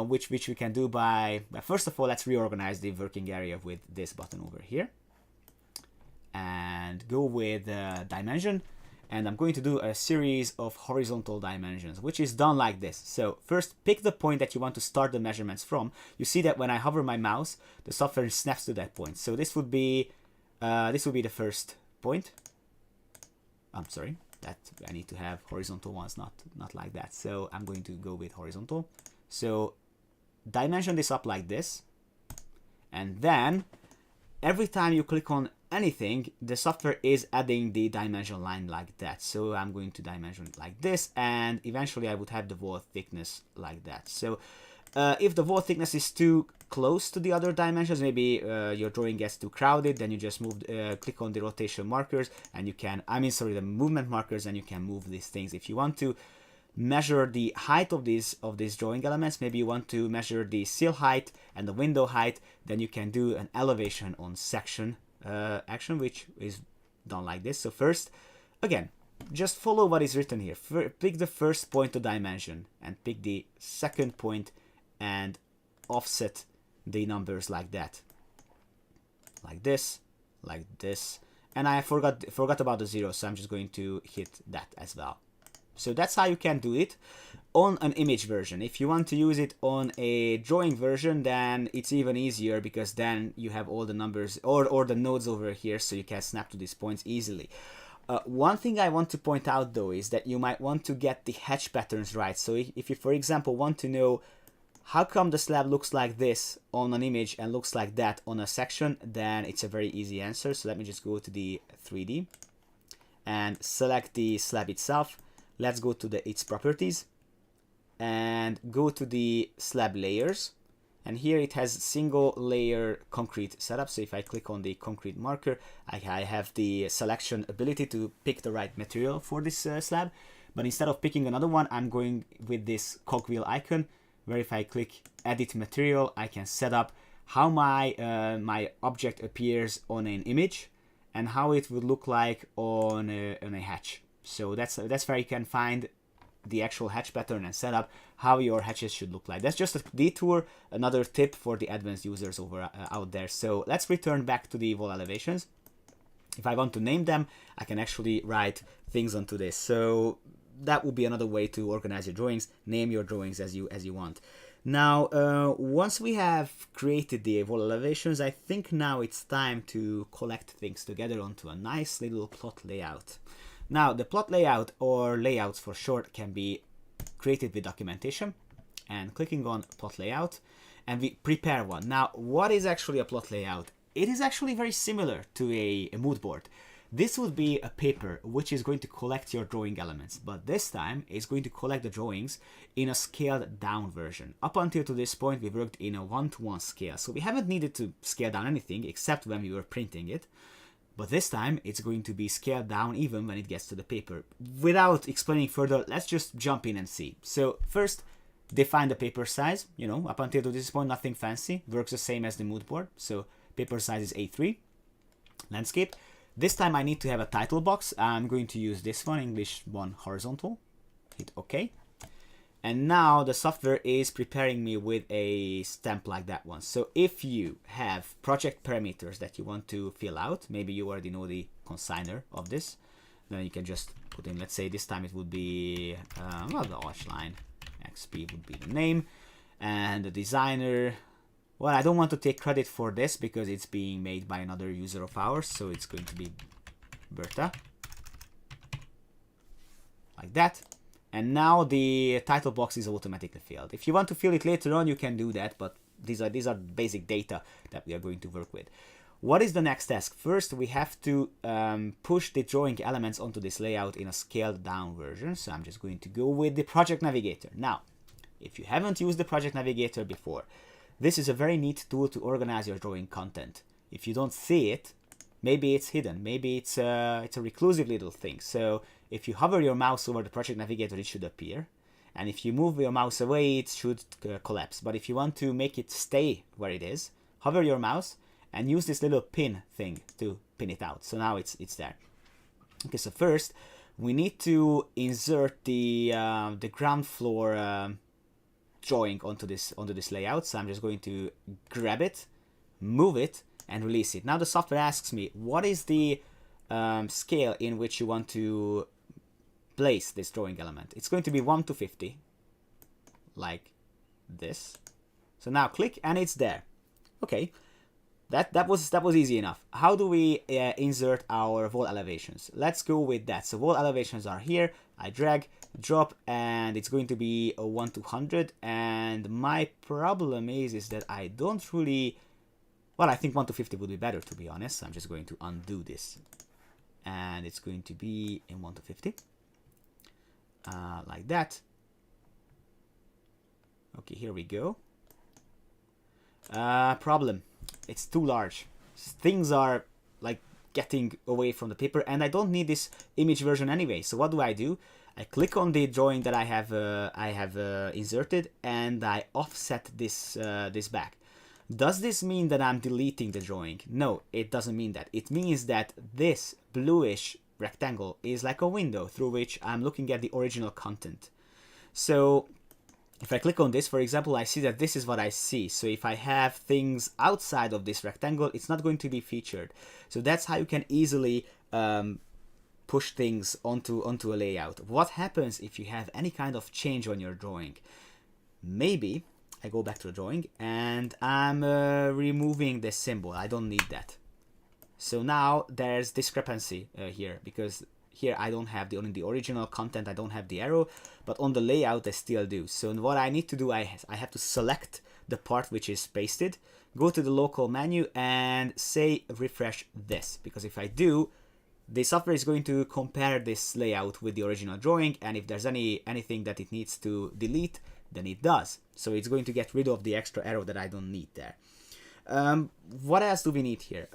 which we can do by first of all, let's reorganize the working area with this button over here, and go with dimension. and I'm going to do a series of horizontal dimensions, which is done like this. So first, pick the point that you want to start the measurements from. You see that when I hover my mouse, the software snaps to that point. So this would be the first point. I'm sorry, that I need to have horizontal ones, not like that. So I'm going to go with horizontal. So dimension this up like this, and then every time you click on anything, the software is adding the dimension line like that. So I'm going to dimension it like this, and eventually I would have the wall thickness like that. So if the wall thickness is too close to the other dimensions, maybe your drawing gets too crowded, then you just click on the rotation markers, and you can, the movement markers, and you can move these things. If you want to measure the height of these drawing elements, maybe you want to measure the sill height and the window height, then you can do an elevation on section action, which is done like this. So first, again, just follow what is written here. Pick the first point to dimension, and pick the second point and offset the numbers like that, like this, and I forgot about the 0, so I'm just going to hit that as well. So that's how you can do it on an image version. If you want to use it on a drawing version, then it's even easier, because then you have all the numbers or the nodes over here, so you can snap to these points easily. One thing I want to point out though is that you might want to get the hatch patterns right. So if you, for example, want to know how come the slab looks like this on an image and looks like that on a section, then it's a very easy answer. So let me just go to the 3D and select the slab itself. Let's go to its properties and go to the slab layers. And here it has single layer concrete setup. So if I click on the concrete marker, I have the selection ability to pick the right material for this slab. But instead of picking another one, I'm going with this cogwheel icon, where if I click edit material, I can set up how my my object appears on an image and how it would look like on a hatch. So that's where you can find the actual hatch pattern and set up how your hatches should look like. That's just a detour, another tip for the advanced users out there. So let's return back to the wall elevations. If I want to name them, I can actually write things onto this. So that would be another way to organize your drawings. Name your drawings as you want. Now, once we have created the wall elevations, I think now it's time to collect things together onto a nice little plot layout. Now, the plot layout, or layouts for short, can be created with documentation, and clicking on plot layout, and we prepare one. Now, what is actually a plot layout? It is actually very similar to a mood board. This would be a paper which is going to collect your drawing elements, but this time it's going to collect the drawings in a scaled down version. Up until to this point, we worked in a 1:1 scale, so we haven't needed to scale down anything except when we were printing it. But this time it's going to be scaled down even when it gets to the paper. Without explaining further, let's just jump in and see. So first, define the paper size. Up until to this point, nothing fancy. Works the same as the mood board. So paper size is A3. Landscape. This time I need to have a title box. I'm going to use this one, English 1 horizontal. Hit OK. And now the software is preparing me with a stamp like that one. So if you have project parameters that you want to fill out, maybe you already know the consigner of this, then you can just put in, let's say this time it would be, the ARCHLine.XP would be the name. And the designer, well, I don't want to take credit for this because it's being made by another user of ours. So it's going to be Berta. Like that. And now the title box is automatically filled. If you want to fill it later on, you can do that, but these are basic data that we are going to work with. What is the next task? First, we have to push the drawing elements onto this layout in a scaled down version. So I'm just going to go with the Project Navigator. Now, if you haven't used the Project Navigator before, this is a very neat tool to organize your drawing content. If you don't see it, maybe it's hidden, maybe it's a reclusive little thing. So if you hover your mouse over the Project Navigator, it should appear. And if you move your mouse away, it should collapse. But if you want to make it stay where it is, hover your mouse and use this little pin thing to pin it out. So now it's there. Okay, so first we need to insert the ground floor drawing onto this layout. So I'm just going to grab it, move it, and release it. Now the software asks me, what is the scale in which you want to place this drawing element. It's going to be 1 to 50, like this. So now click and it's there. Okay, that was easy enough. How do we insert our wall elevations? Let's go with that. So wall elevations are here. I drag, drop, and it's going to be a 1 to 100. And my problem is that I don't really, well, I think 1 to 50 would be better, to be honest. So I'm just going to undo this, and it's going to be in 1 to 50, like that. Okay, here we go. Problem, it's too large. Things are like getting away from the paper, and I don't need this image version anyway. So what do? I click on the drawing that I have inserted, and I offset this this back. Does this mean that I'm deleting the drawing? No, it doesn't mean that. It means that this bluish rectangle is like a window through which I'm looking at the original content. So if I click on this, for example, I see that this is what I see. So if I have things outside of this rectangle, it's not going to be featured. So that's how you can easily push things onto a layout. What happens if you have any kind of change on your drawing? Maybe I go back to the drawing and I'm removing this symbol. I don't need that. So now there's discrepancy here, because here I don't have only the original content, I don't have the arrow, but on the layout I still do. So what I need to do, I have to select the part which is pasted, go to the local menu and say refresh this, because if I do, the software is going to compare this layout with the original drawing, and if there's anything that it needs to delete, then it does. So it's going to get rid of the extra arrow that I don't need there. What else do we need here?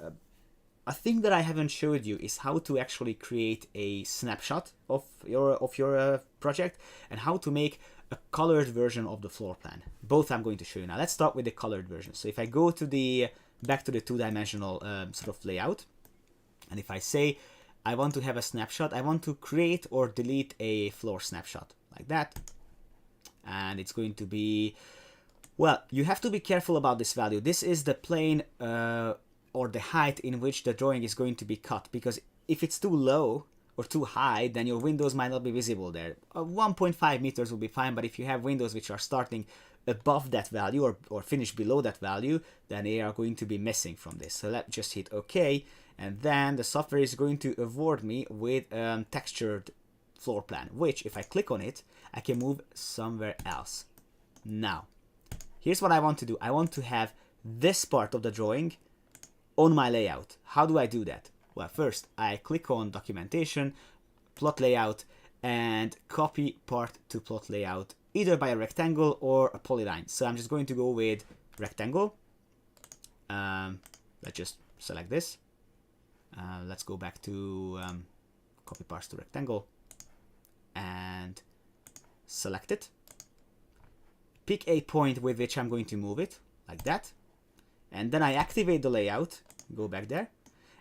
A thing that I haven't showed you is how to actually create a snapshot of your project, and how to make a colored version of the floor plan. Both I'm going to show you now. Let's start with the colored version. So if I go to back to the two-dimensional sort of layout, and if I say I want to have a snapshot, I want to create or delete a floor snapshot like that, and it's going to be, well, you have to be careful about this value. This is the plane or the height in which the drawing is going to be cut, because if it's too low or too high, then your windows might not be visible there. 1.5 meters will be fine, but if you have windows which are starting above that value or finish below that value, then they are going to be missing from this. So let's just hit OK, and then the software is going to award me with textured floor plan, which if I click on it, I can move somewhere else. Now, here's what I want to do. I want to have this part of the drawing on my layout. How do I do that? Well, first I click on documentation, plot layout, and copy part to plot layout, either by a rectangle or a polyline. So I'm just going to go with rectangle. Let's just select this. Let's go back to copy parts to rectangle and select it. Pick a point with which I'm going to move it, like that. And then I activate the layout, go back there,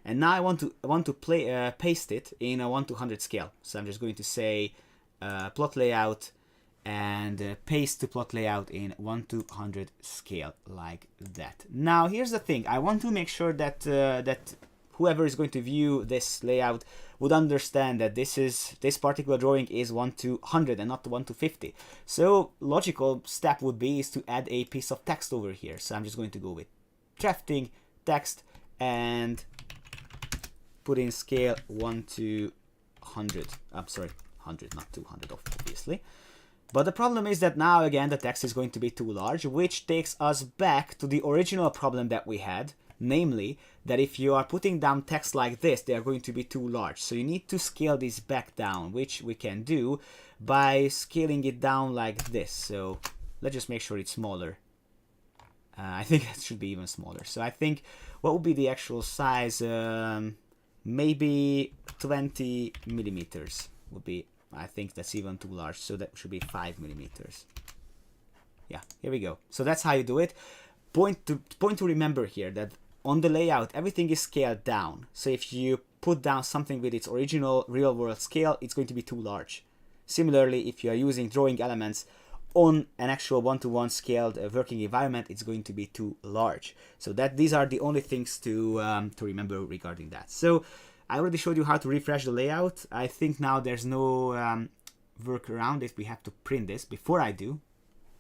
and now I want to paste it in a 1 to 100 scale. So I'm just going to say plot layout and paste to plot layout in 1 to 100 scale, like that. Now here's the thing, I want to make sure that that whoever is going to view this layout would understand that this particular drawing is 1 to 100 and not 1 to 50. So logical step would be is to add a piece of text over here. So I'm just going to go with drafting text and put in scale 1 to 100. I'm sorry, 100, not 200, obviously. But the problem is that now again the text is going to be too large, which takes us back to the original problem that we had, namely that if you are putting down text like this, they are going to be too large. So you need to scale this back down, which we can do by scaling it down like this. So let's just make sure it's smaller. I think it should be even smaller. So I think what would be the actual size? Maybe 20 millimeters would be. I think that's even too large. So that should be 5 millimeters. Yeah, here we go. So that's how you do it. Point to remember here that on the layout everything is scaled down. So if you put down something with its original real-world scale, it's going to be too large. Similarly, if you are using drawing elements on an actual 1-to-1 scaled working environment, it's going to be too large. So that these are the only things to remember regarding that. So I already showed you how to refresh the layout. I think now there's no work around it. We have to print this. Before I do,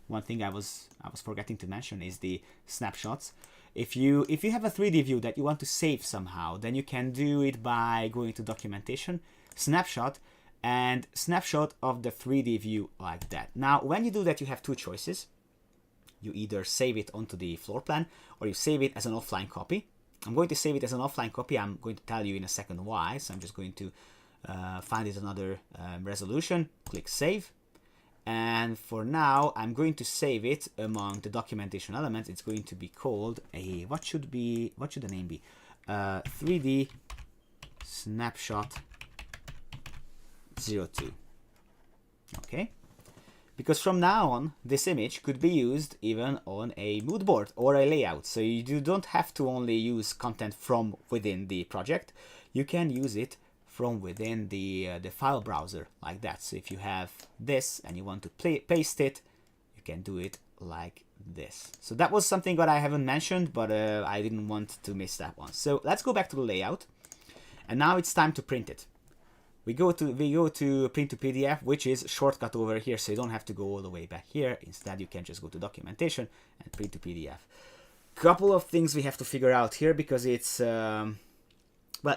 one thing I was forgetting to mention is the snapshots. If you have a 3D view that you want to save somehow, then you can do it by going to documentation, snapshot, and snapshot of the 3D view like that. Now, when you do that, you have two choices. You either save it onto the floor plan or you save it as an offline copy. I'm going to save it as an offline copy. I'm going to tell you in a second why. So I'm just going to find it another resolution, click save. And for now, I'm going to save it among the documentation elements. It's going to be called a, what should the name be? 3D snapshot 02. Okay. Because from now on, this image could be used even on a mood board or a layout. So you don't have to only use content from within the project. You can use it from within the file browser like that. So if you have this and you want to paste it, you can do it like this. So that was something that I haven't mentioned, but I didn't want to miss that one. So let's go back to the layout. And now it's time to print it. We go to print to PDF, which is shortcut over here, so you don't have to go all the way back here. Instead, you can just go to documentation and print to PDF. Couple of things we have to figure out here because it's well,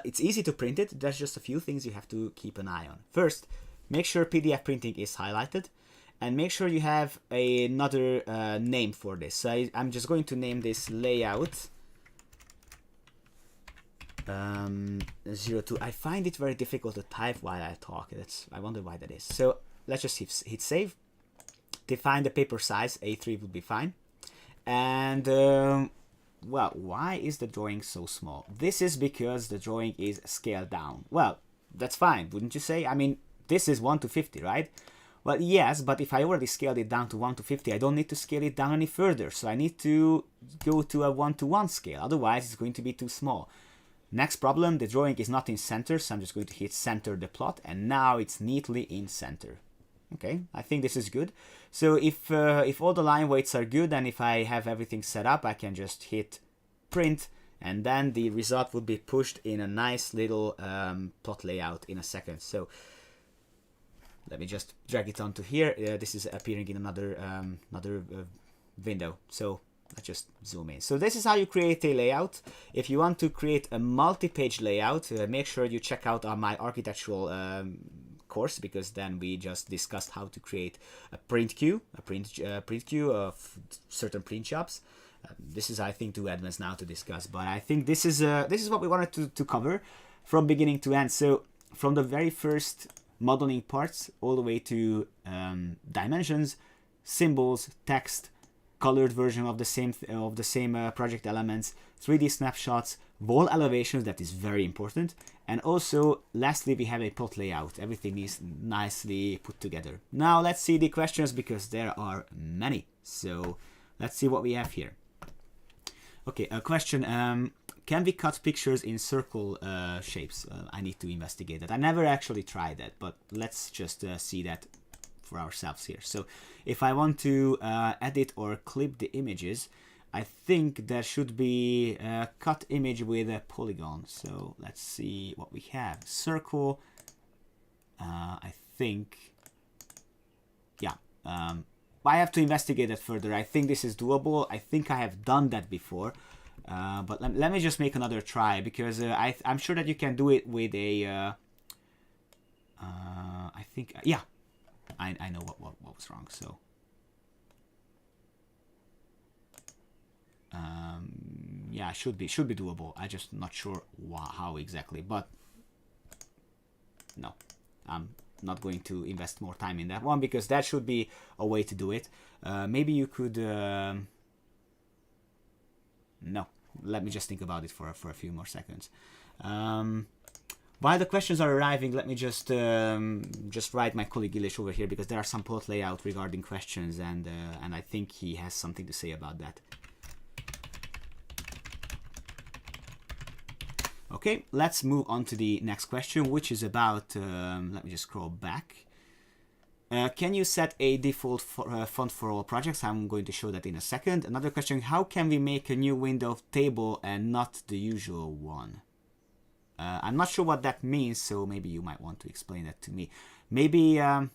it's easy to print it. There's just a few things you have to keep an eye on. First, make sure PDF printing is highlighted, and make sure you have another name for this. So I'm just going to name this layout 02. I find it very difficult to type while I talk. I wonder why that is. So let's just hit save. Define the paper size. A3 would be fine. And well, why is the drawing so small? This is because the drawing is scaled down. Well, that's fine, wouldn't you say? I mean, this is 1:50, right? Well, yes, but if I already scaled it down to 1:50, I don't need to scale it down any further. So I need to go to a 1:1 scale. Otherwise, it's going to be too small. Next problem, the drawing is not in center, so I'm just going to hit center the plot, and now it's neatly in center. Okay, I think this is good. So if all the line weights are good, and if I have everything set up, I can just hit print, and then the result would be pushed in a nice little plot layout in a second. So let me just drag it onto here. This is appearing in another window. So let's just zoom in. So this is how you create a layout. If you want to create a multi-page layout, make sure you check out my architectural course, because then we just discussed how to create a print queue, of certain print jobs. This is, I think, too advanced now to discuss, but I think this is what we wanted to cover from beginning to end. So from the very first modeling parts all the way to dimensions, symbols, text, colored version of the same project elements, 3D snapshots, wall elevations, that is very important, and also lastly we have a plot layout. Everything is nicely put together. Now let's see the questions, because there are many. So let's see what we have here. Okay, a question, can we cut pictures in circle shapes? I need to investigate that. I never actually tried that, but let's just see that for ourselves here. So if I want to edit or clip the images, I think there should be a cut image with a polygon. So let's see what we have. Circle, I think, yeah. I have to investigate that further. I think this is doable. I think I have done that before. But let me just make another try, because I'm sure that you can do it with a... I think, yeah. I know what was wrong. So yeah, should be doable. I'm just not sure how exactly, but no, I'm not going to invest more time in that one, because that should be a way to do it. Maybe you could no, let me just think about it for a few more seconds. While the questions are arriving, let me just write my colleague Ilish over here, because there are some plot layout regarding questions, and I think he has something to say about that. Okay, let's move on to the next question, which is about, let me just scroll back. Can you set a default font for all projects? I'm going to show that in a second. Another question, how can we make a new window table and not the usual one? I'm not sure what that means, so maybe you might want to explain that to me. Maybe, no,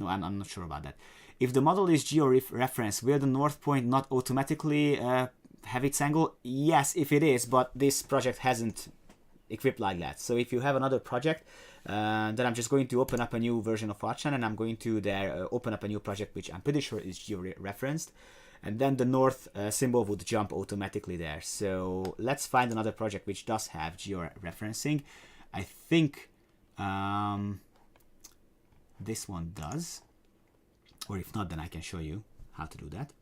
I'm not sure about that. If the model is geo-referenced, will the north point not automatically have its angle? Yes, if it is, but this project hasn't equipped like that. So if you have another project, then I'm just going to open up a new version of ARCHLine, and I'm going to there open up a new project which I'm pretty sure is geo-referenced, and then the north symbol would jump automatically there. So let's find another project which does have geo-referencing. I think this one does, or if not, then I can show you how to do that.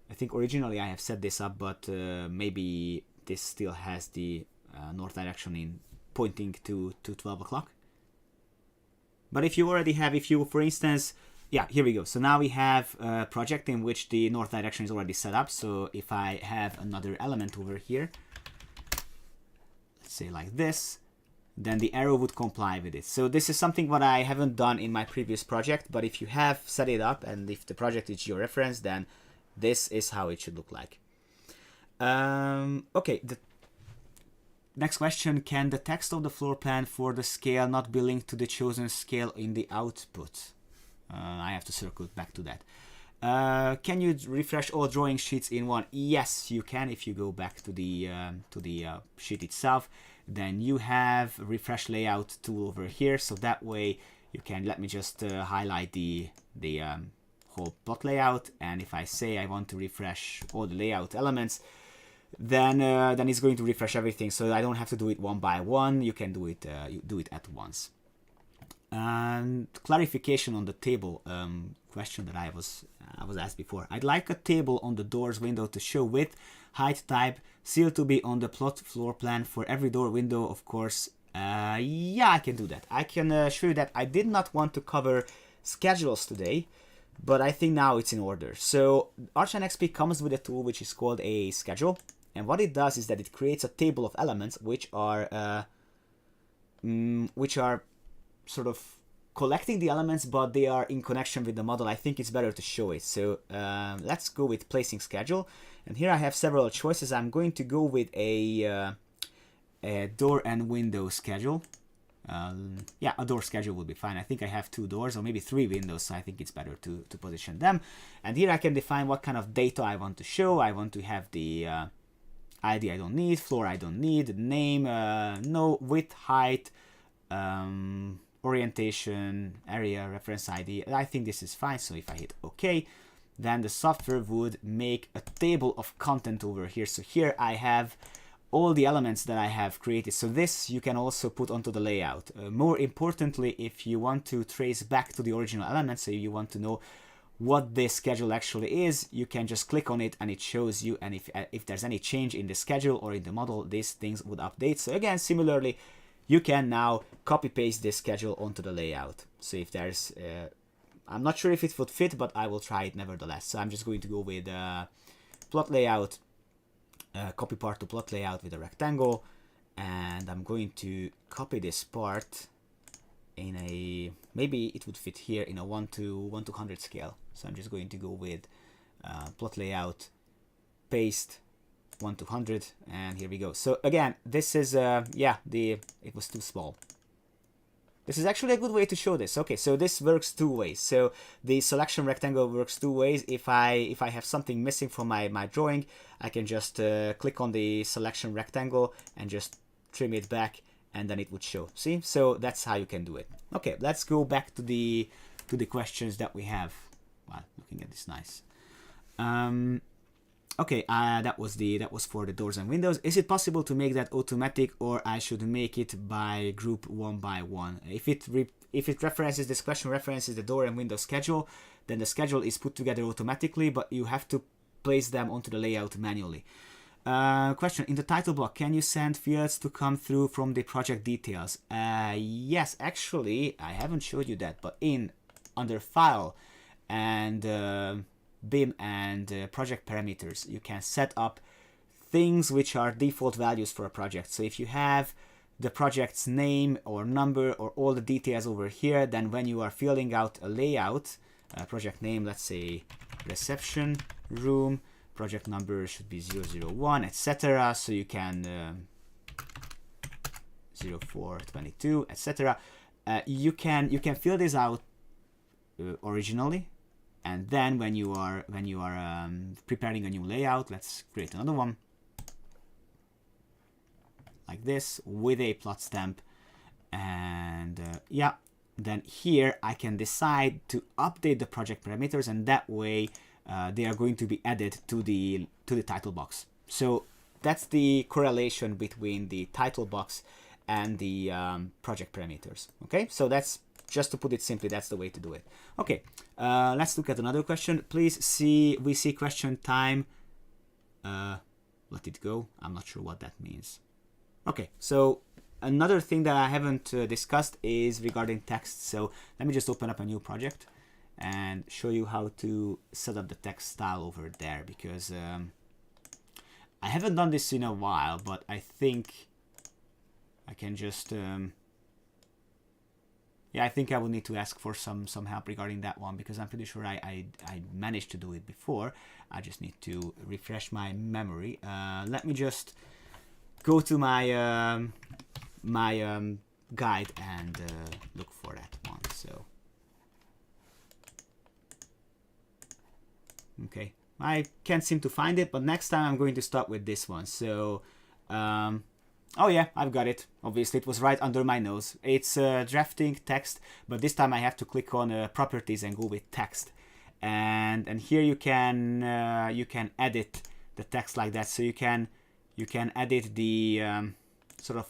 I think originally I have set this up, but maybe this still has the north direction in pointing to 12 o'clock. But if you already have, if you, for instance, yeah, here we go. So now we have a project in which the north direction is already set up. So if I have another element over here, let's say like this, then the arrow would comply with it. So this is something what I haven't done in my previous project, but if you have set it up and if the project is geo-referenced, then this is how it should look like. Okay, the next question, can the text of the floor plan for the scale not be linked to the chosen scale in the output? I have to circle back to that. Can you refresh all drawing sheets in one? Yes, you can. If you go back to the sheet itself, then you have a refresh layout tool over here. So that way you can, let me just highlight the whole plot layout. And if I say I want to refresh all the layout elements, then it's going to refresh everything. So I don't have to do it one by one. You can do it at once. And clarification on the table question that I was asked before. I'd like a table on the doors window to show width, height, type, seal to be on the plot floor plan for every door window, of course. Yeah, I can do that. I can show you that. I did not want to cover schedules today, but I think now it's in order. So ARCHLine.XP comes with a tool which is called a schedule, and what it does is that it creates a table of elements which are sort of collecting the elements, but they are in connection with the model. I think it's better to show it. So let's go with placing schedule, and here I have several choices. I'm going to go with a door and window schedule. Yeah, a door schedule will be fine. I think I have 2 doors or maybe 3 windows, so I think it's better to position them. And here I can define what kind of data I want to show. I want to have the ID I don't need, floor I don't need, name, no, width, height, orientation, area, reference ID. I think this is fine. So if I hit OK, then the software would make a table of content over here. So here I have all the elements that I have created. So this you can also put onto the layout. More importantly, if you want to trace back to the original elements, so you want to know what this schedule actually is, you can just click on it and it shows you. And if there's any change in the schedule or in the model, these things would update. So again, similarly, you can now copy paste this schedule onto the layout. So if there's, I'm not sure if it would fit, but I will try it nevertheless. So I'm just going to go with plot layout, copy part to plot layout with a rectangle, and I'm going to copy this part in a, maybe it would fit here in a 1 to 100 scale. So I'm just going to go with plot layout, paste 1 to 100, and here we go. So again, this is yeah, it was too small. This is actually a good way to show this. Okay, so this works 2 ways. So the selection rectangle works 2 ways. If I have something missing from my drawing, I can just click on the selection rectangle and just trim it back, and then it would show. See? So that's how you can do it. Okay, let's go back to the questions that we have. Wow, looking at this nice. Okay, that was for the doors and windows. Is it possible to make that automatic, or I should make it by group 1 by 1? If it references, this question references the door and window schedule, then the schedule is put together automatically, but you have to place them onto the layout manually. Question, in the title block, can you send fields to come through from the project details? Yes, actually, I haven't showed you that, but under file and BIM and project parameters, you can set up things which are default values for a project. So if you have the project's name or number or all the details over here, then when you are filling out a layout, project name, let's say reception room, project number should be 001, etc. So you can 0422, etc. You can fill this out originally, and then when you are preparing a new layout, let's create another one like this with a plot stamp, and yeah, then here I can decide to update the project parameters, and that way they are going to be added to the title box. So that's the correlation between the title box and the project parameters. Okay, so that's, just to put it simply, that's the way to do it. Okay, let's look at another question. Please see, we see question time. Let it go. I'm not sure what that means. Okay, so another thing that I haven't discussed is regarding text. So let me just open up a new project and show you how to set up the text style over there, because I haven't done this in a while, but I think I can just yeah, I think I will need to ask for some help regarding that one, because I'm pretty sure I managed to do it before. I just need to refresh my memory. Let me just go to my guide and look for that one. So okay, I can't seem to find it, but next time I'm going to start with this one. So oh yeah, I've got it. Obviously it was right under my nose. It's drafting text, but this time I have to click on properties and go with text, and here you can edit the text like that. So you can edit the sort of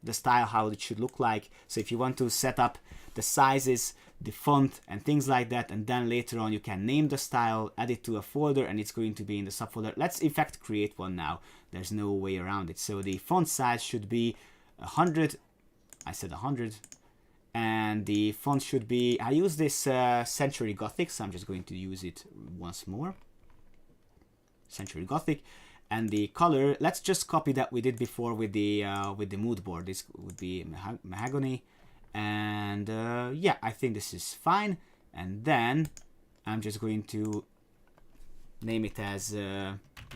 the style, how it should look like. So if you want to set up the sizes, the font and things like that, and then later on you can name the style, add it to a folder, and it's going to be in the subfolder. Let's in fact create one now. There's no way around it. So the font size should be 100. I said 100. And the font should be, I use this Century Gothic, so I'm just going to use it once more. Century Gothic. And the color, let's just copy that we did before with the mood board. This would be mahogany, and yeah, I think this is fine. And then I'm just going to name it as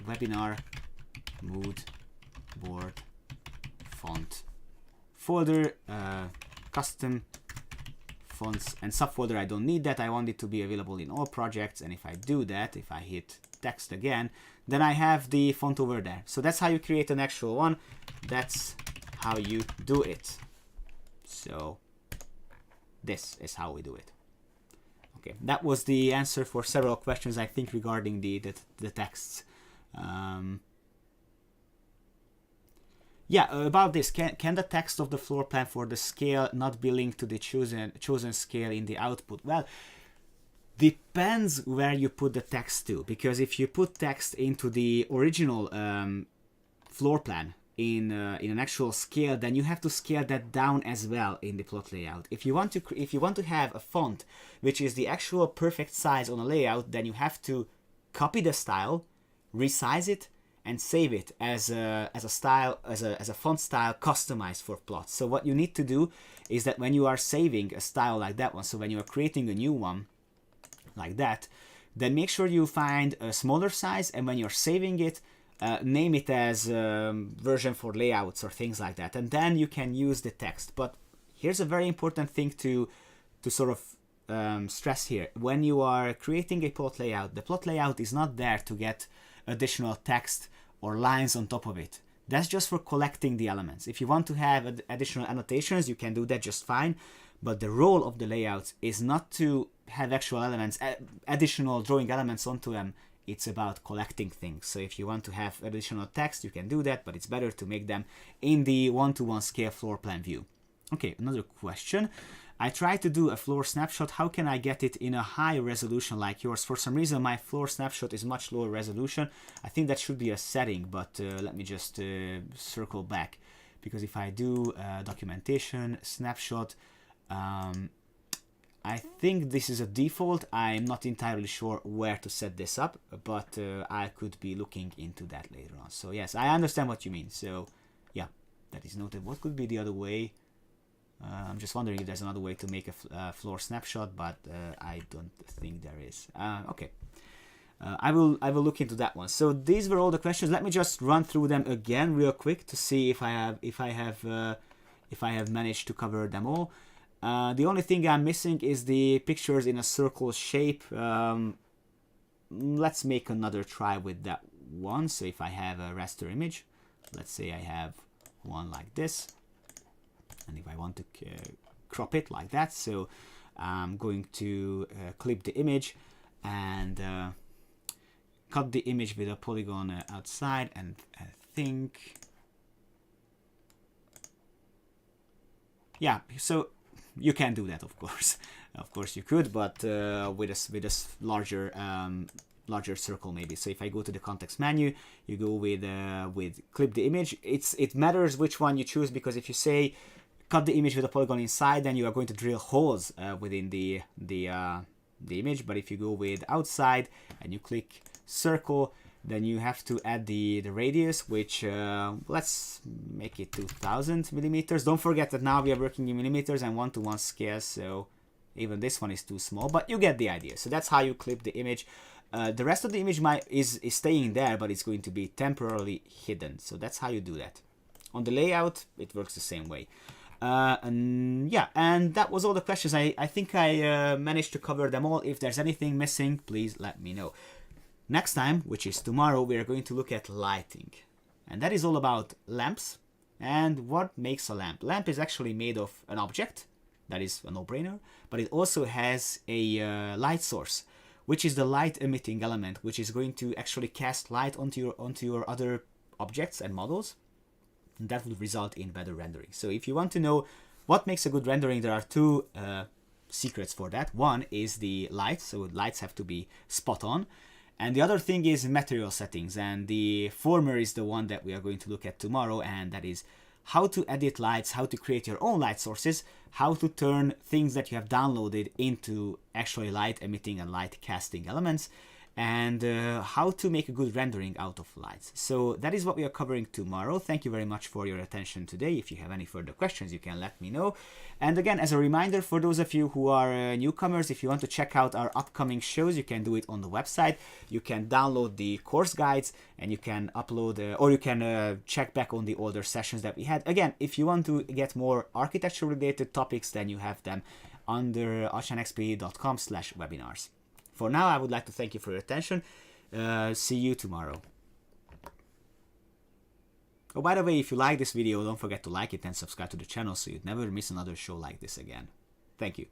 webinar mood board font folder, custom fonts and subfolder. I don't need that. I want it to be available in all projects. And if I do that, if I hit text again, then I have the font over there. So that's how you create an actual one. That's how you do it. So this is how we do it. Okay, that was the answer for several questions, I think, regarding the texts. Yeah, about this, can the text of the floor plan for the scale not be linked to the chosen scale in the output? Well, depends where you put the text to, because if you put text into the original floor plan in an actual scale, then you have to scale that down as well in the plot layout. If you want to have a font which is the actual perfect size on a layout, then you have to copy the style, resize it, and save it as a style, as a font style customized for plots. So what you need to do is that when you are saving a style like that one, so when you are creating a new one like that, then make sure you find a smaller size, and when you're saving it, name it as version for layouts or things like that, and then you can use the text. But here's a very important thing to sort of stress here. When you are creating a plot layout, the plot layout is not there to get additional text or lines on top of it. That's just for collecting the elements. If you want to have additional annotations, you can do that just fine, but the role of the layouts is not to have actual elements, additional drawing elements onto them. It's about collecting things. So if you want to have additional text, you can do that, but it's better to make them in the 1:1 scale floor plan view. Okay, another question. I tried to do a floor snapshot. How can I get it in a high resolution like yours? For some reason, my floor snapshot is much lower resolution. I think that should be a setting, but let me just circle back, because if I do documentation, snapshot, I think this is a default. I'm not entirely sure where to set this up, but I could be looking into that later on. So yes, I understand what you mean. So yeah, that is noted. What could be the other way? I'm just wondering if there's another way to make a floor snapshot, but I don't think there is. Okay, I will look into that one. So these were all the questions. Let me just run through them again real quick to see if I have if I have managed to cover them all. The only thing I'm missing is the pictures in a circle shape. Let's make another try with that one. So if I have a raster image, let's say I have one like this, and if I want to crop it like that, so I'm going to clip the image and cut the image with a polygon outside, and I think, yeah, so you can do that, of course. Of course you could, but with a larger circle maybe. So if I go to the context menu, you go with clip the image. It matters which one you choose, because if you say cut the image with a polygon inside, then you are going to drill holes within the image. But if you go with outside and you click circle, then you have to add the radius, which let's make it 2000 millimeters. Don't forget that now we are working in millimeters and 1:1 scale, so even this one is too small, but you get the idea. So that's how you clip the image. The rest of the image is staying there, but it's going to be temporarily hidden. So that's how you do that. On the layout, it works the same way. And yeah, and that was all the questions. I think I managed to cover them all. If there's anything missing, please let me know. Next time, which is tomorrow, we are going to look at lighting. And that is all about lamps and what makes a lamp. Lamp is actually made of an object. That is a no-brainer, but it also has a light source, which is the light emitting element, which is going to actually cast light onto your other objects and models, and that will result in better rendering. So if you want to know what makes a good rendering, there are two secrets for that. One is the light, so lights have to be spot on, and the other thing is material settings, and the former is the one that we are going to look at tomorrow, and that is how to edit lights, how to create your own light sources, how to turn things that you have downloaded into actually light emitting and light casting elements, and how to make a good rendering out of lights. So that is what we are covering tomorrow. Thank you very much for your attention today. If you have any further questions, you can let me know. And again, as a reminder, for those of you who are newcomers, if you want to check out our upcoming shows, you can do it on the website. You can download the course guides, and you can upload or you can check back on the older sessions that we had. Again, if you want to get more architecture related topics, then you have them under ARCHLine.XP.com/webinars. For now, I would like to thank you for your attention. See you tomorrow. Oh, by the way, if you like this video, don't forget to like it and subscribe to the channel so you'd never miss another show like this again. Thank you.